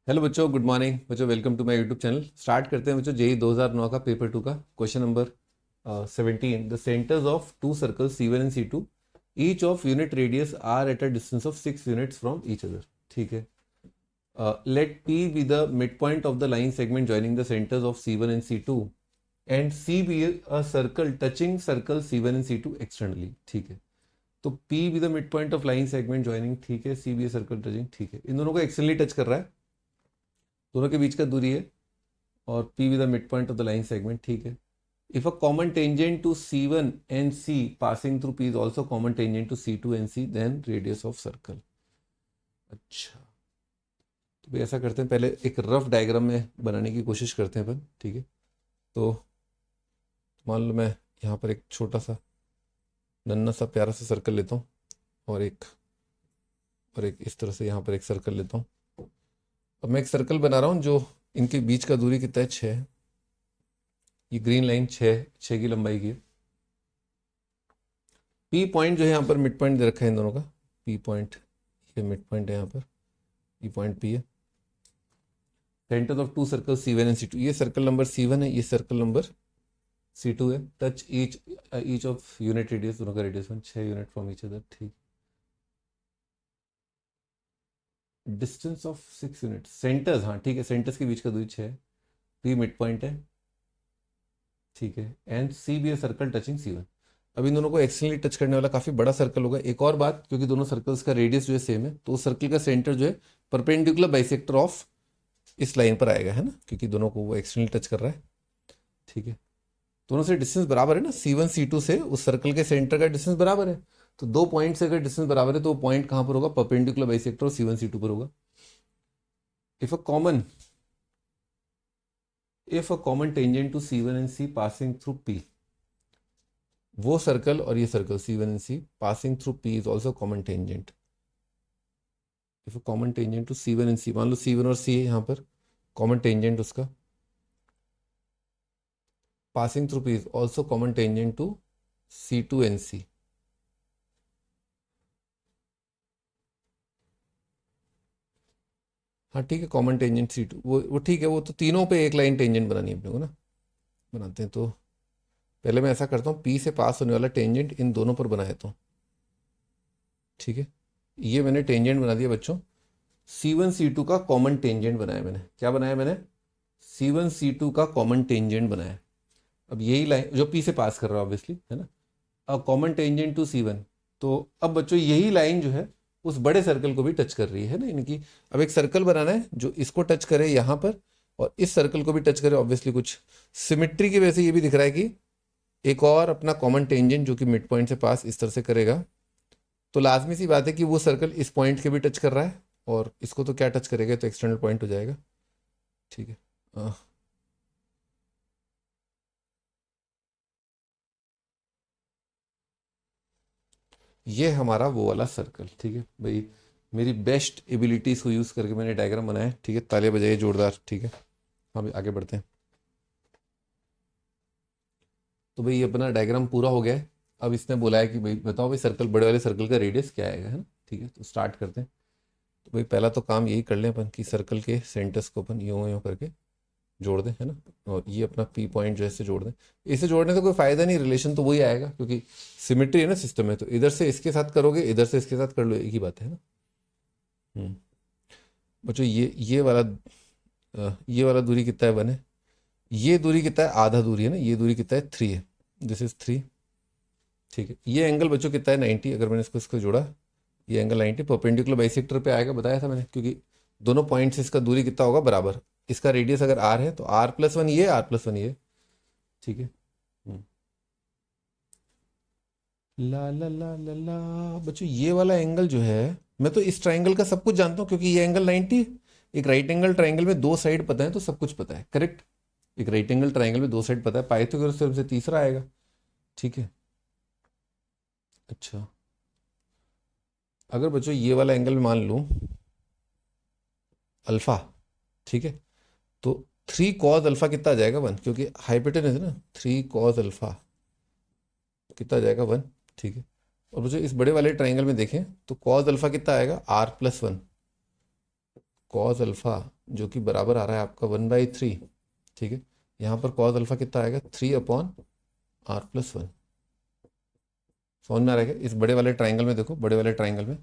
Hello बच्चों, good morning बच्चों। Welcome to my YouTube channel. Start करते हैं बच्चों जेई 2009 का पेपर 2 का question number 17। The centres of two circles C1 and C2 each of unit radius r at a distance of 6 units from each other. ठीक है। Let P be the mid point of the line segment joining the centres of C1 and C2 and C be a circle touching circle C1 and C2 externally. ठीक है। तो P be the mid point of line segment joining, ठीक है। C be a circle touching, ठीक है। इन दोनों को एक्सटर्नली टच कर रहा है, दोनों के बीच का दूरी है, और P with the midpoint of the line segment, ठीक है। If a common tangent to C1 and C passing through P is also common tangent to C2 and C, then radius of circle। अच्छा, तो भाई ऐसा करते हैं, पहले एक रफ डायग्राम में बनाने की कोशिश करते हैं अपन। ठीक है। तो मान लो मैं यहाँ पर एक छोटा सा नन्ना सा प्यारा सा सर्कल लेता हूँ, और एक इस तरह से यहाँ पर एक सर्कल लेता हूँ। अब मैं एक सर्कल बना रहा हूँ जो इनके बीच का दूरी कितना है, 6। ये ग्रीन लाइन 6 की लंबाई की है। पी पॉइंट जो है यहाँ पर मिड पॉइंट दे रखा है इन दोनों का। पी पॉइंट, ये मिड पॉइंट है यहाँ पर, ये पॉइंट पी है। Centre of two circle C1 and C2, ये सर्कल नंबर C1 है, ये सर्कल नंबर C2 है। Touch each of unit radius, दोनों का radius 6 unit from each other. ठीक। डिस्टेंस ऑफ 6 यूनिट सेंटर्स, हाँ ठीक है, सेंटर्स के बीच का दूरी 6। पी मिड पॉइंट है, ठीक है। And C be a circle touching C1। अब इन दोनों को एक्सटर्नली टच करने वाला काफी बड़ा सर्कल होगा। एक और बात, क्योंकि दोनों सर्कल्स का रेडियस जो है सेम है, तो उस सर्कल का सेंटर जो है परपेंडिकुलर बाइसेक्टर ऑफ इस लाइन पर आएगा, है ना, क्योंकि दोनों को वो एक्सटर्नली टच कर रहा है। ठीक है। दोनों से डिस्टेंस बराबर है ना, C1 C2 से उस सर्कल के सेंटर का डिस्टेंस बराबर है। तो दो पॉइंट से अगर डिस्टेंस बराबर है तो वो पॉइंट कहां पर होगा, perpendicular bisector of C1 C2 पर होगा। If a common tangent to C1 and C passing through P, वो सर्कल और ये circle C1 and C passing through P is also common tangent. If a common tangent to C1 and C, मान लो C1 और C है यहाँ पर, common tangent उसका passing through P is also common tangent to C2 and C। हाँ ठीक है, कॉमन टेंजेंट C2, वो ठीक है। वो तो तीनों पे एक लाइन टेंजेंट बनानी है अपने को ना। बनाते हैं, तो पहले मैं ऐसा करता हूँ, P से पास होने वाला टेंजेंट इन दोनों पर बना देता हूँ। ठीक है। ये मैंने टेंजेंट बना दिया बच्चों, C1 C2 का कॉमन टेंजेंट बनाया मैंने। क्या बनाया मैंने? C1 C2 का कॉमन टेंजेंट बनाया। अब यही लाइन जो P से पास कर रहा है ऑब्वियसली, है ना, अब कॉमन टेंजेंट टू C1। तो अब बच्चों यही लाइन जो है उस बड़े सर्कल को भी टच कर रही है ना इनकी। अब एक सर्कल बनाना है जो इसको टच करे यहाँ पर, और इस सर्कल को भी टच करे। ऑब्वियसली कुछ सिमेट्री की वजह से ये भी दिख रहा है कि एक और अपना कॉमन टेंजेंट जो कि मिड पॉइंट से पास इस तरह से करेगा। तो लाजमी सी बात है कि वो सर्कल इस पॉइंट के भी टच कर रहा है, और इसको तो क्या टच करेगा, तो एक्सटर्नल पॉइंट हो जाएगा। ठीक है। ये हमारा वो वाला सर्कल। ठीक है भाई, मेरी बेस्ट एबिलिटीज को यूज करके मैंने डायग्राम बनाया है। ठीक है, तालियां बजाइए जोरदार। ठीक है, हाँ भाई आगे बढ़ते हैं। तो भाई ये अपना डायग्राम पूरा हो गया है। अब इसने बोला है कि भाई बताओ भाई सर्कल, बड़े वाले सर्कल का रेडियस क्या आएगा, है ना। ठीक है, तो स्टार्ट करते हैं। तो भाई पहला तो काम यही कर लें अपन कि सर्कल के सेंटर्स को अपन यूं यूं करके जोड़ दें, है ना। और ये अपना P पॉइंट जो है इसे जोड़ दें। इसे जोड़ने से कोई फायदा नहीं, रिलेशन तो वही आएगा, क्योंकि सिमेट्री है ना सिस्टम में। तो इधर से इसके साथ करोगे, इधर से इसके साथ कर लो, एक ही बात है ना। हम्म। बच्चों ये वाला दूरी कितना है, 1 है। ये दूरी कितना है, आधा दूरी है ना। ये दूरी कितना है, 3 है। This is 3। ठीक है। ये एंगल बच्चों कितना है, 90। अगर मैंने इसको जोड़ा, ये एंगल 90 परपेंडिकुलर बाइसेक्टर पे आएगा, बताया था मैंने, क्योंकि दोनों पॉइंट से इसका दूरी कितना होगा, बराबर। इसका रेडियस अगर r है तो r+1 ये, r+1 ये। ठीक है। ला ला ला ला ला। बच्चों ये वाला एंगल जो है, मैं तो इस ट्राइंगल का सब कुछ जानता हूँ, क्योंकि ये एंगल 90। एक राइट एंगल ट्राइंगल में दो साइड पता है तो सब कुछ पता है, करेक्ट। एक राइट एंगल ट्राइंगल में दो साइड पता है, पाइथागोरस थ्योरम से तीसरा आएगा। ठीक है। अच्छा, अगर बच्चों ये वाला एंगल मान लूँ अल्फा, ठीक है, तो 3 cos अल्फा कितना आ जाएगा, 1, क्योंकि हाइपोटेनस है ना। 3 cos अल्फा कितना आ जाएगा, 1। ठीक है। और बच्चों इस बड़े वाले ट्राइंगल में देखें तो cos अल्फा कितना आएगा, r+1। कॉज अल्फ़ा जो कि बराबर आ रहा है आपका 1/3, ठीक है। यहाँ पर कॉज अल्फ़ा कितना आएगा 3/r+1। समझ में आ रहा है क्या? इस बड़े वाले ट्राइंगल में देखो, बड़े वाले ट्राइंगल में,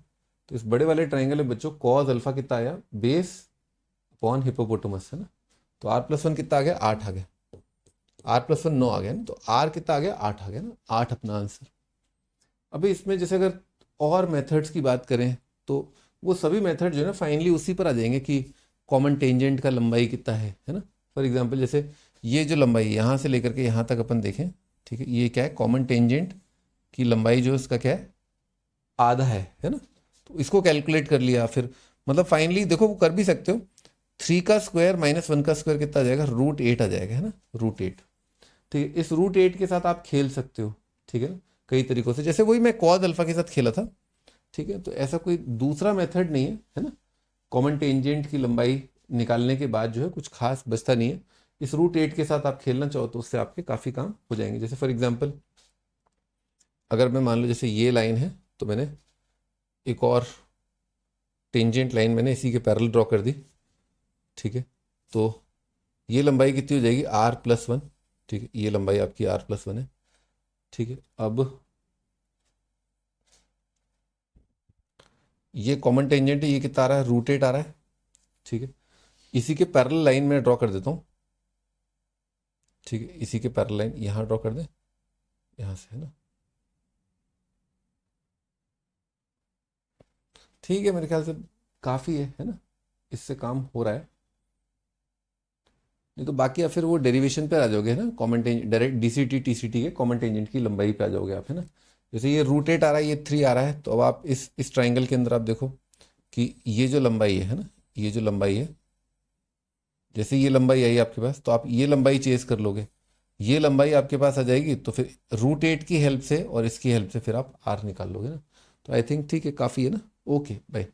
तो इस बड़े वाले ट्राइंगल में बच्चों कॉज अल्फ़ा कितना आया बेस अपॉन हिपोपोटामस, है ना। तो r+1 कितना आ गया 8 आ गया, r+1 9 आ गया ना, तो r कितना आ गया 8 आ गया ना, 8 अपना आंसर। अभी इसमें जैसे अगर और मेथड्स की बात करें तो वो सभी मेथड जो है ना फाइनली उसी पर आ जाएंगे कि कॉमन टेंजेंट का लंबाई कितना है ना। फॉर एग्जांपल जैसे ये जो लंबाई यहाँ से लेकर के यहाँ तक अपन देखें, ठीक है, ये क्या है कॉमन टेंजेंट की लंबाई जो इसका क्या है आधा है ना। तो इसको कैलकुलेट कर लिया, फिर मतलब फाइनली देखो वो कर भी सकते हो, 3 का स्क्वायर माइनस 1 का स्क्वायर कितना आ जाएगा √8 आ जाएगा, है ना, √8। ठीक है, इस √8 के साथ आप खेल सकते हो, ठीक है ना, कई तरीकों से, जैसे वही मैं कॉज अल्फा के साथ खेला था, ठीक है। तो ऐसा कोई दूसरा मेथड नहीं है ना, कॉमन टेंजेंट की लंबाई निकालने के बाद जो है कुछ खास बचता नहीं है। इस √8 के साथ आप खेलना चाहो तो उससे आपके काफ़ी काम हो जाएंगे। जैसे फॉर एग्जांपल अगर मैं मान लो जैसे ये लाइन है, तो मैंने एक और टेंजेंट लाइन मैंने इसी के पैरेलल ड्रॉ कर दी, ठीक है। तो ये लंबाई कितनी हो जाएगी r+1, ठीक है, ये लंबाई आपकी r+1 है, ठीक है। अब ये कॉमन टेंजेंट है, ये कितना आ रहा है √8 आ रहा है, ठीक है। इसी के पैरेलल लाइन में ड्रॉ कर देता हूँ, ठीक है, इसी के पैरेलल लाइन यहाँ ड्रॉ कर दें, यहाँ से, है ना। ठीक है, मेरे ख्याल से काफ़ी है ना, इससे काम हो रहा है। नहीं तो बाकी आप फिर वो डेरिवेशन पे आ जाओगे, है ना, common tangent direct DCT TCT के कॉमन टेंजेंट की लंबाई पे आ जाओगे आप, है ना। जैसे ये √8 आ रहा है, ये 3 आ रहा है, तो अब आप इस ट्राइंगल के अंदर आप देखो कि ये जो लंबाई है ना, ये जो लंबाई है, जैसे ये लंबाई आई आपके पास तो आप ये लंबाई चेस कर लोगे, ये लंबाई आपके पास आ जाएगी, तो फिर √8 की हेल्प से और इसकी हेल्प से फिर आप r निकाल लोगे ना। तो आई थिंक ठीक है, काफ़ी है ना। Okay bye.